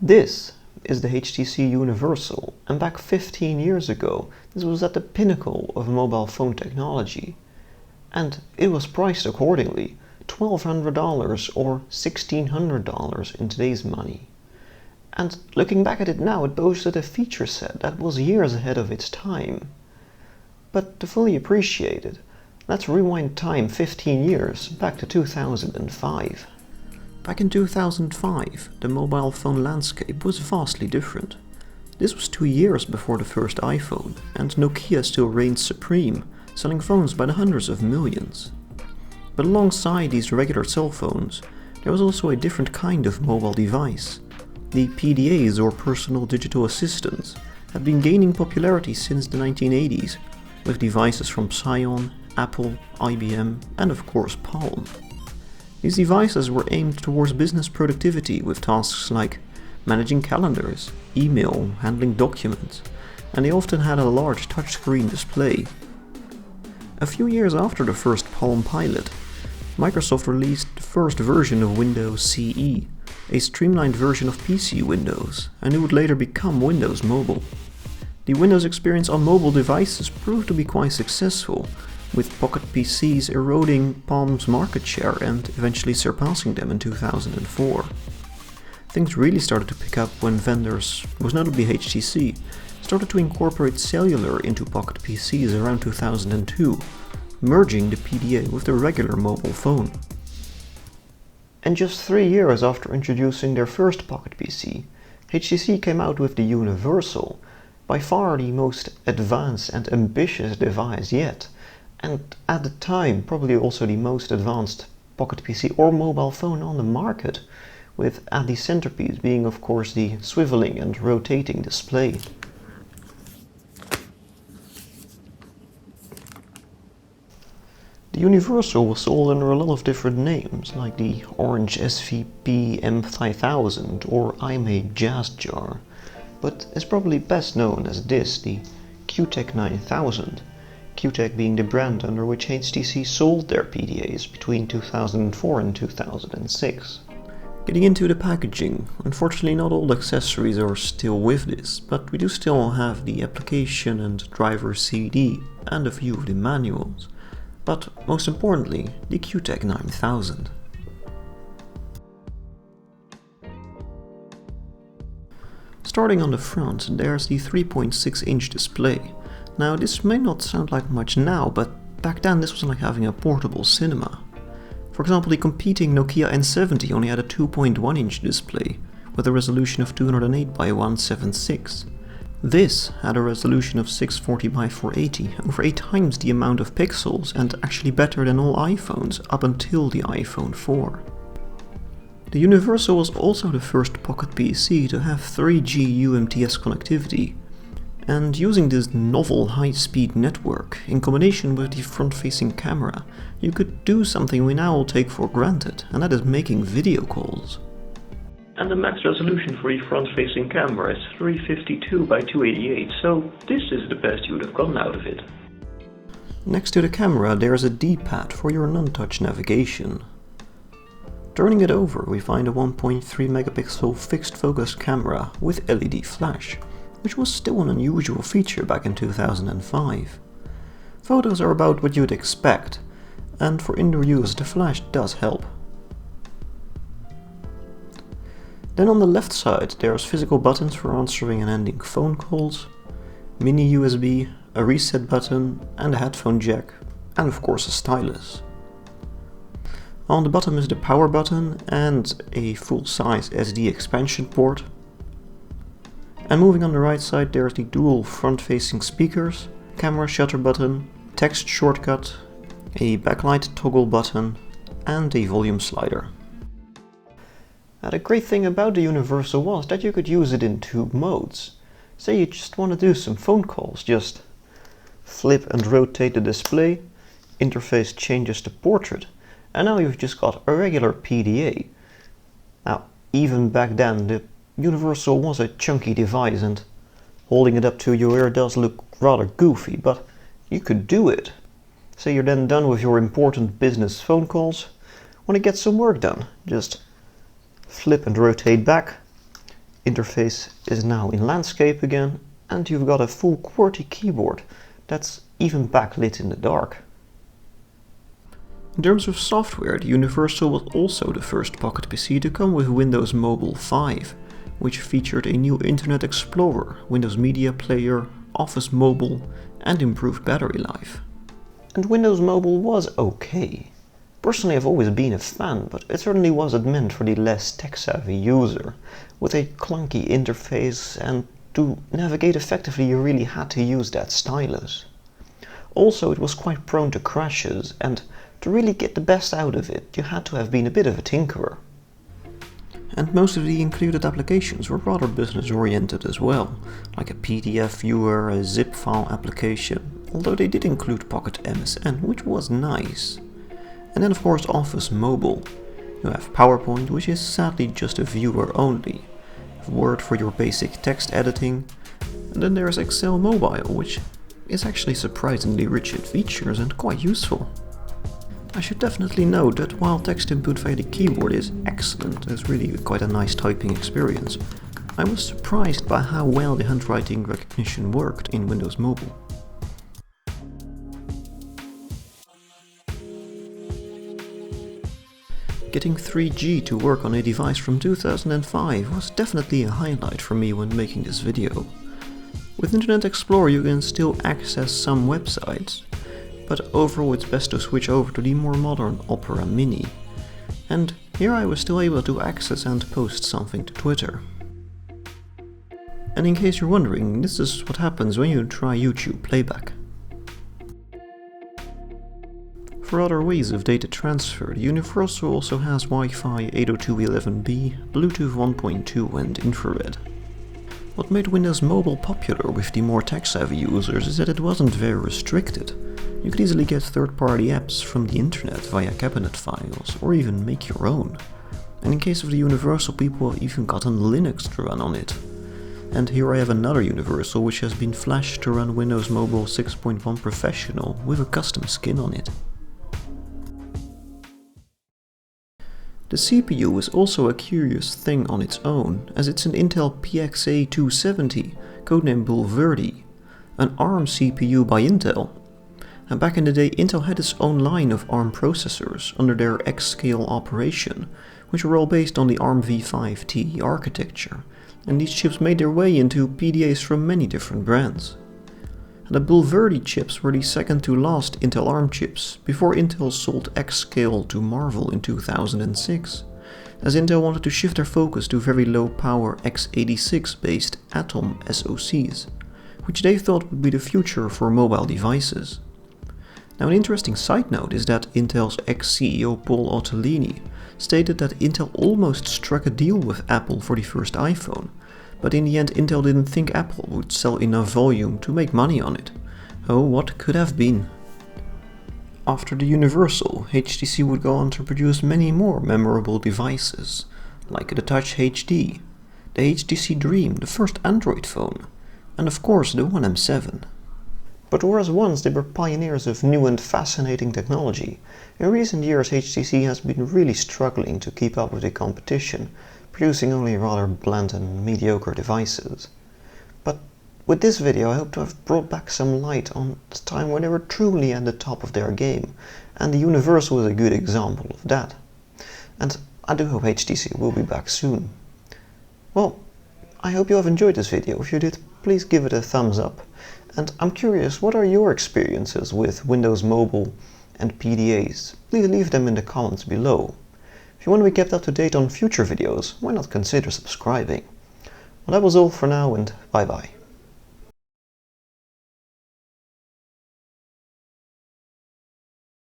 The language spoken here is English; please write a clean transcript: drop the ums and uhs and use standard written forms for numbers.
This is the HTC Universal, and back 15 years ago this was at the pinnacle of mobile phone technology. And it was priced accordingly, $1,200 or $1,600 in today's money. And looking back at it now, it boasted a feature set that was years ahead of its time. But to fully appreciate it, let's rewind time 15 years back to 2005. Back in 2005, the mobile phone landscape was vastly different. This was 2 years before the first iPhone, and Nokia still reigned supreme, selling phones by the hundreds of millions. But alongside these regular cell phones, there was also a different kind of mobile device. The PDAs, or personal digital assistants, had been gaining popularity since the 1980s, with devices from Psion, Apple, IBM, and of course Palm. These devices were aimed towards business productivity with tasks like managing calendars, email, handling documents, and they often had a large touchscreen display. A few years after the first Palm Pilot, Microsoft released the first version of Windows CE, a streamlined version of PC Windows, and it would later become Windows Mobile. The Windows experience on mobile devices proved to be quite successful, with Pocket PCs eroding Palm's market share and eventually surpassing them in 2004. Things really started to pick up when vendors, most notably HTC, started to incorporate cellular into Pocket PCs around 2002, merging the PDA with the regular mobile phone. And just 3 years after introducing their first Pocket PC, HTC came out with the Universal, by far the most advanced and ambitious device yet, and at the time probably also the most advanced Pocket PC or mobile phone on the market, with at the centerpiece being of course the swiveling and rotating display. The Universal was sold under a lot of different names, like the Orange SVP M5000 or I'm a Jazz Jar, but is probably best known as this, the QTech 9000, QTech being the brand under which HTC sold their PDAs between 2004 and 2006. Getting into the packaging, unfortunately not all accessories are still with this, but we do still have the application and driver CD and a few of the manuals. But most importantly, the QTech 9000. Starting on the front, there's the 3.6-inch display. Now this may not sound like much now, but back then this was like having a portable cinema. For example, the competing Nokia N70 only had a 2.1-inch display, with a resolution of 208 by 176. This had a resolution of 640 by 480, over 8 times the amount of pixels and actually better than all iPhones up until the iPhone 4. The Universal was also the first Pocket PC to have 3G UMTS connectivity, and using this novel high-speed network in combination with the front-facing camera, you could do something we now all take for granted, and that is making video calls. And the max resolution for the front-facing camera is 352 by 288, so this is the best you'd have gotten out of it. Next to the camera there is a D-pad for your non-touch navigation. Turning it over, we find a 1.3 megapixel fixed focus camera with LED flash, which was still an unusual feature back in 2005. Photos are about what you'd expect, and for indoor use the flash does help. Then on the left side there's physical buttons for answering and ending phone calls, mini USB, a reset button and a headphone jack, and of course a stylus. On the bottom is the power button and a full-size SD expansion port. And moving on the right side there's the dual front-facing speakers, camera shutter button, text shortcut, a backlight toggle button and a volume slider. Now, the great thing about the Universal was that you could use it in 2 modes. Say you just want to do some phone calls, just flip and rotate the display, interface changes to portrait, and now you've just got a regular PDA. Now, even back then the Universal was a chunky device and holding it up to your ear does look rather goofy, but you could do it. Say you're then done with your important business phone calls, want to get some work done, just flip and rotate back, interface is now in landscape again, and you've got a full QWERTY keyboard that's even backlit in the dark. In terms of software, the Universal was also the first Pocket PC to come with Windows Mobile 5, which featured a new Internet Explorer, Windows Media Player, Office Mobile, and improved battery life. And Windows Mobile was okay. Personally, I've always been a fan, but it certainly wasn't meant for the less tech-savvy user. With a clunky interface, and to navigate effectively you really had to use that stylus. Also, it was quite prone to crashes, and to really get the best out of it, you had to have been a bit of a tinkerer. And most of the included applications were rather business-oriented as well, like a PDF viewer, a zip file application, although they did include Pocket MSN, which was nice. And then of course Office Mobile. You have PowerPoint, which is sadly just a viewer only, Word for your basic text editing, and then there's Excel Mobile, which is actually surprisingly rich in features and quite useful. I should definitely note that while text input via the keyboard is excellent, it's really quite a nice typing experience, I was surprised by how well the handwriting recognition worked in Windows Mobile. Getting 3G to work on a device from 2005 was definitely a highlight for me when making this video. With Internet Explorer you can still access some websites, but overall it's best to switch over to the more modern Opera Mini. And here I was still able to access and post something to Twitter. And in case you're wondering, this is what happens when you try YouTube playback. For other ways of data transfer, the Universal also has Wi-Fi 802.11b, Bluetooth 1.2 and infrared. What made Windows Mobile popular with the more tech-savvy users is that it wasn't very restricted. You could easily get third-party apps from the internet via cabinet files, or even make your own. And in case of the Universal, people have even gotten Linux to run on it. And here I have another Universal which has been flashed to run Windows Mobile 6.1 Professional with a custom skin on it. The CPU is also a curious thing on its own, as it's an Intel PXA 270, codenamed Bulverde, an ARM CPU by Intel. And back in the day, Intel had its own line of ARM processors under their X-scale operation, which were all based on the ARM v5 architecture, and these chips made their way into PDAs from many different brands. And the Bulverde chips were the second to last Intel ARM chips, before Intel sold X-scale to Marvell in 2006, as Intel wanted to shift their focus to very low power x86 based Atom SoCs, which they thought would be the future for mobile devices. Now, an interesting side note is that Intel's ex-CEO Paul Otellini stated that Intel almost struck a deal with Apple for the first iPhone, but in the end Intel didn't think Apple would sell enough volume to make money on it. Oh, what could have been? After the Universal, HTC would go on to produce many more memorable devices, like the Touch HD, the HTC Dream, the first Android phone, and of course the One M7. But whereas once they were pioneers of new and fascinating technology, in recent years HTC has been really struggling to keep up with the competition, producing only rather bland and mediocre devices. But with this video I hope to have brought back some light on the time when they were truly at the top of their game, and the Universal is a good example of that. And I do hope HTC will be back soon. Well, I hope you have enjoyed this video. If you did, please give it a thumbs up. And I'm curious, what are your experiences with Windows Mobile and PDAs? Please leave them in the comments below. If you want to be kept up to date on future videos, why not consider subscribing? Well, that was all for now, and bye bye.